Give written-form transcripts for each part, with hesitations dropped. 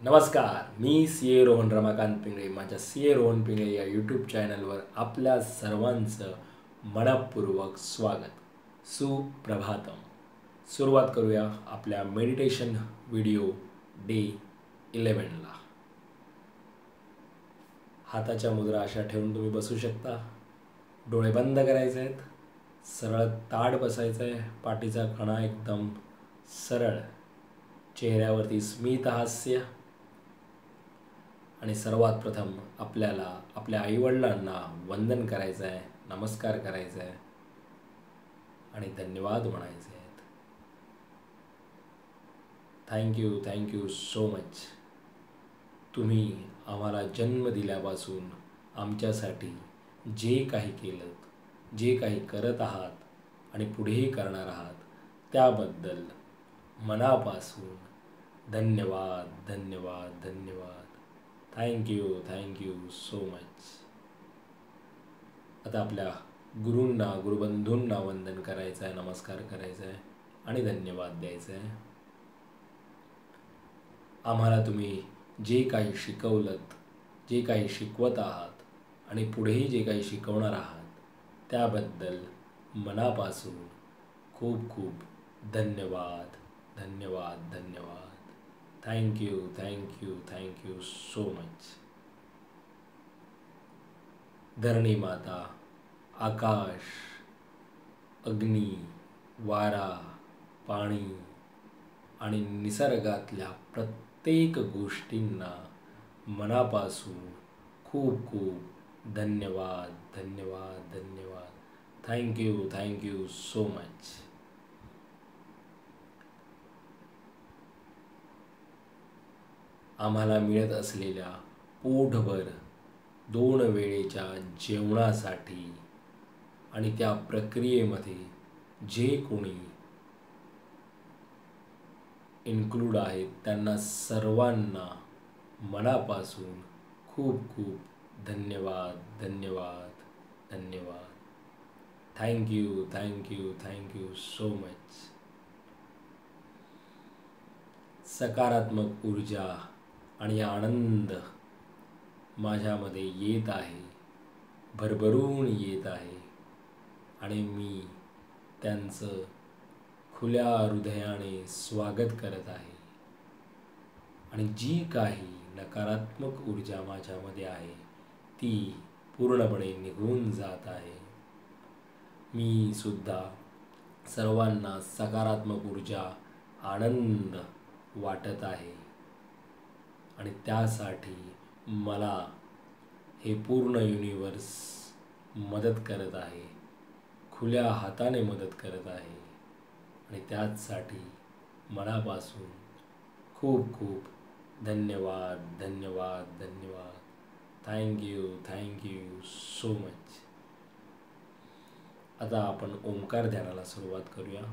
नमस्कार, मी सी ए रोहन रमाकांत पिंगळे. माझ्या सी ए रोहन पिंगळे या यूट्यूब चॅनलवर आपल्या सर्वांचं मनपूर्वक स्वागत. सुप्रभातम. सुरुवात करूया आपल्या मेडिटेशन व्हिडिओ डे 11ला. हाताच्या मुद्रा अशा ठेवून तुम्ही बसू शकता. डोळे बंद करायचे आहेत. सरळ ताठ बसायचं आहे. पाठीचा कणा एकदम सरळ. चेहऱ्यावरती स्मित हास्य. आणि सर्वात प्रथम आपल्याला आपल्या आईवडिलांना वंदन करायचं आहे, नमस्कार करायचा आहे आणि धन्यवाद म्हणायचे आहेत. Thank you so much. तुम्ही आम्हाला जन्म दिल्यापासून आमच्यासाठी जे काही केलं, जे काही करत आहात आणि पुढेही करणार आहात त्याबद्दल मनापासून धन्यवाद धन्यवाद धन्यवाद. Thank you so much. आता आपल्या गुरूंना, गुरुबंधूंना वंदन करायचं आहे, नमस्कार करायचा आहे आणि धन्यवाद द्यायचा आहे. आम्हाला तुम्ही जे काही शिकवलंत, जे काही शिकवत आहात आणि पुढेही जे काही शिकवणार आहात त्याबद्दल मनापासून खूप खूप धन्यवाद धन्यवाद धन्यवाद. Thank you so much. धरणी माता, आकाश, अग्नी, वारा, पाणी आणि निसर्गातल्या प्रत्येक गोष्टींना मनापासून खूप खूप धन्यवाद धन्यवाद धन्यवाद. Thank you so much. आम्हाला मिळत असलेल्या पोटभर 2 वेळेच्या जेवणासाठी आणि त्या प्रक्रियेमध्ये जे कोणी इन्क्लूड आहेत त्यांना सर्वांना मनापासून खूप खूप धन्यवाद धन्यवाद धन्यवाद. Thank you so much. सकारात्मक ऊर्जा आणि आनंद माझ्यामध्ये येत आहे, भरभरून येत आहे आणि मी त्यांचं खुल्या हृदयाने स्वागत करत आहे. आणि जी काही नकारात्मक ऊर्जा माझ्यामध्ये आहे ती पूर्णपणे निघून जात आहे. मी सुद्धा सर्वांना सकारात्मक ऊर्जा, आनंद वाटत आहे आणि त्यासाठी मला हे पूर्ण युनिवर्स मदत करत आहे, खुल्या हाताने मदत करत आहे आणि त्याचसाठी मनापासून खूप खूप धन्यवाद धन्यवाद धन्यवाद. Thank you so much. आता आपण ओंकार ध्यानाला सुरुवात करूया.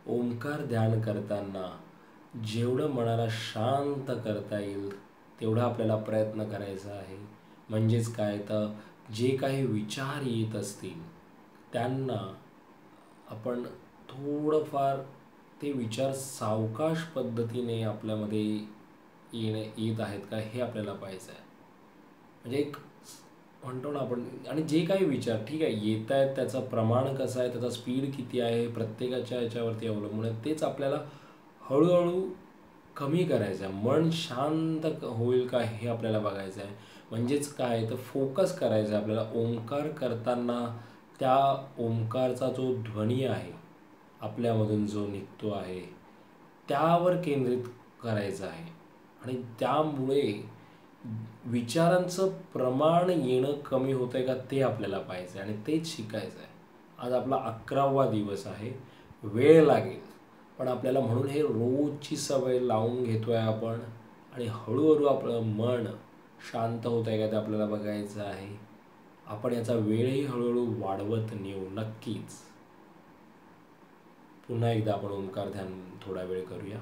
ओंकार ध्यान करताना जेवढं मनाला शांत करता येईल तेवढा आपल्याला प्रयत्न करायचा आहे. म्हणजेच काय तर जे काही विचार येत असतील त्यांना आपण थोडंफार ते विचार सावकाश पद्धतीने आपल्यामध्ये येत आहेत का हे आपल्याला पाहायचं आहे. म्हणजे एक म्हणतो ना आपण, आणि जे काही विचार ठीक आहे येत आहेत त्याचं प्रमाण कसं आहे, त्याचा स्पीड किती आहे, प्रत्येकाच्या याच्यावरती अवलंबून आहे. तेच आपल्याला हळूहळू कमी करायचं आहे. मन शांत होईल का हे आपल्याला बघायचं आहे. म्हणजेच काय तर फोकस करायचं आहे आपल्याला. ओंकार करताना त्या ओंकारचा जो ध्वनी आहे आपल्यामधून जो निघतो आहे त्यावर केंद्रित करायचं आहे. आणि त्यामुळे विचारांचं प्रमाण येणं कमी होतं आहे का ते आपल्याला पाहायचं आहे आणि तेच शिकायचं आहे. आज आपला 11वा दिवस आहे. वेळ लागेल, पण आपल्याला म्हणून हे रोजची सवय लावून घेतो आहे आपण. आणि हळूहळू आपलं मन शांत होत आहे का ते आपल्याला बघायचं आहे. आपण याचा वेळही हळूहळू वाढवत नेऊ नक्कीच. पुन्हा एकदा आपण ओंकार ध्यान थोडा वेळ करूया.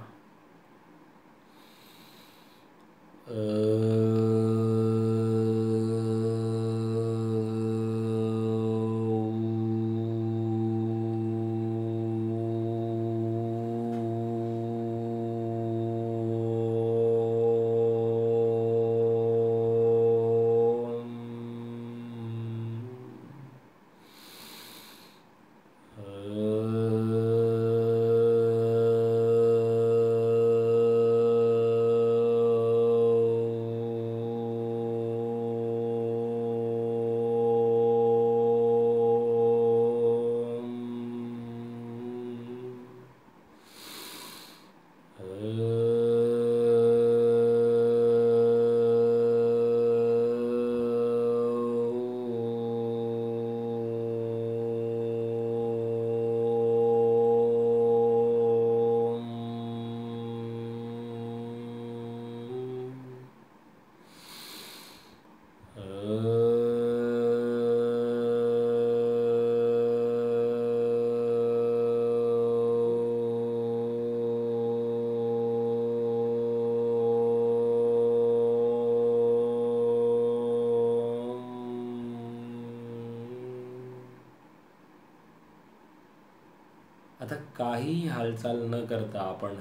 आता काही हालचाल न करता आपण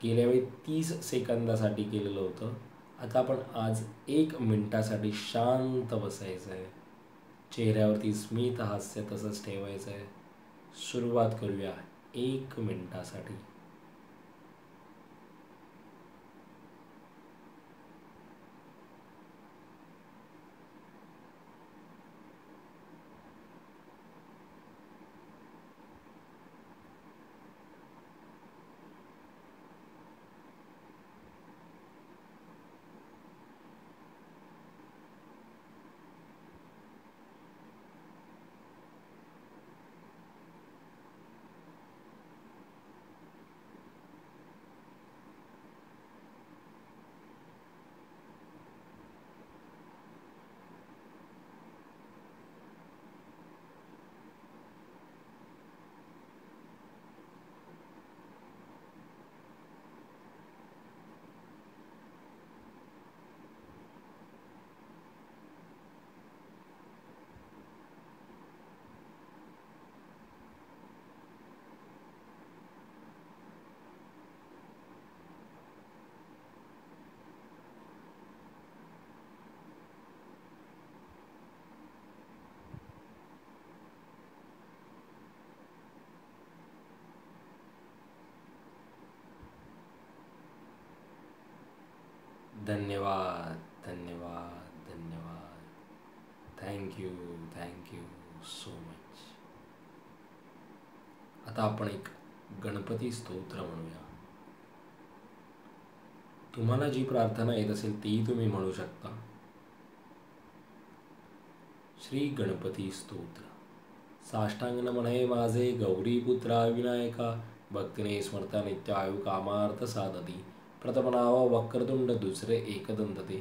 गेल्या वेळी 30 सेकंदासाठी केलेलं होतं. आता आपण आज 1 मिनिटासाठी शांत बसायचं आहे. चेहऱ्यावरती स्मित हास्य तसंच ठेवायचं आहे. सुरुवात करूया 1 मिनिटासाठी. धन्यवाद, धन्यवाद, धन्यवाद. Thank you, thank you so much. आता आपण एक गणपती स्तोत्र म्हणूया. तुम्हाला जी प्रार्थना येत असेल ती तुम्ही म्हणू शकता. श्री गणपती स्तोत्र. साष्टांग नमने माझे गौरीपुत्रा विनायका, भक्तीने स्मरता नित्य आयु कामार्थ साधती. प्रथम नाव वक्रतुंड, दुसरे एकदंतते,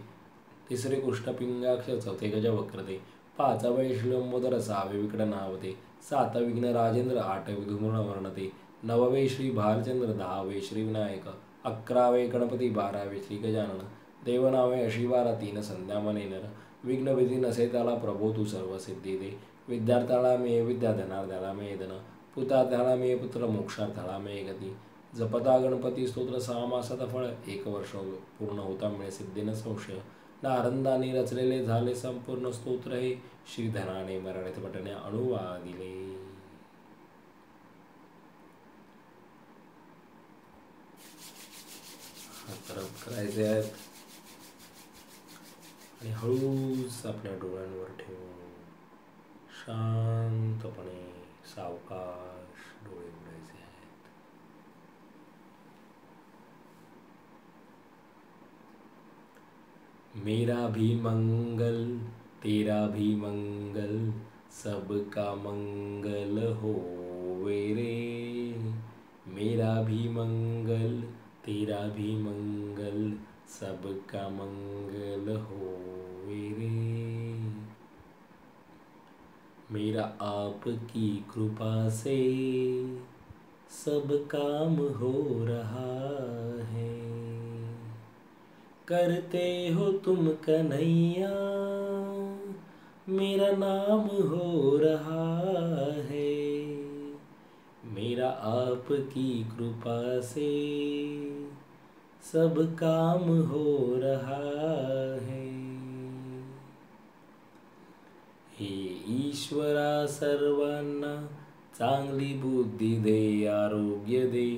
तिसरे कुष्ठपिंगाक्ष, चौथे गजवक्रते, पाचवे श्रीलंबोदर, सहावे विकट नावते, सातवे विघ्न राजेंद्र, आठवे धूम्र वर्णते, नववे श्री भालचंद्र, दहावे श्री विनायक, 11वे गणपती 12वे श्री गजानन देवनामे अशी 12 3 संध्या मने नर विघ्न विधी नसे त्याला प्रभो तू सर्व सिद्धी दे विद्यार्थ्याला मे विद्या धनार्द्याला मे धन पुतार्थ्याला मे पुत्र मोक्षार्थाला मे गती जपता गणपती स्तोत्र 6 मासात फळ 1 वर्ष पूर्ण होता मिळे सिद्धी न संशय नारंदाने रचलेले झाले संपूर्ण स्तोत्र हे श्रीधराने मराठीत पठणे अनुवादिले. परत करायचे आहेत आणि हळूच आपल्या डोळ्यांवर ठेवून शांतपणे सावकाश डोळे उघडायचे आहेत. मेरा भी मंगल तेरा भी मंगल सबका मंगल होवे रे मेरा भी मंगल तेरा भी मंगल सबका मंगल होवे रे मेरा आपकी कृपा से सब काम हो रहा है करते हो तुम कन्हैया मेरा नाम हो रहा है मेरा आपकी कृपा से सब काम हो रहा है हे ईश्वरा सर्वांना चांगली बुद्धी दे आरोग्य दे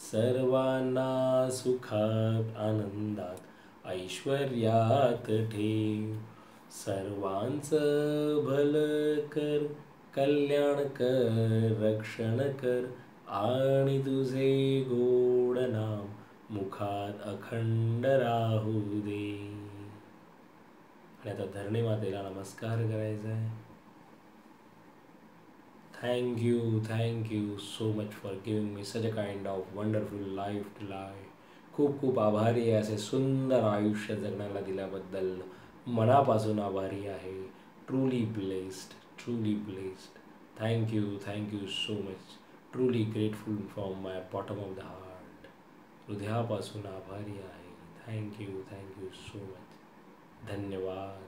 सर्वांना सुखात आनंदात ऐश्वर्यात ठेव सर्वांचं भलं कर कल्याण कर रक्षण कर आणि तुझे गोड नाम मुखात अखंड राहू दे. आणि आता धरणी मातेला नमस्कार करायचा आहे. Thank you so much for giving me such a kind of wonderful life to life. खूप खूप आभारी आहे असे सुंदर आयुष्य जगण्याला दिल्याबद्दल. मनापासून आभारी आहे. Truly blessed. Thank you so much. Truly grateful from my bottom of the heart. हृदयापासून आभारी आहे. Thank you so much. धन्यवाद.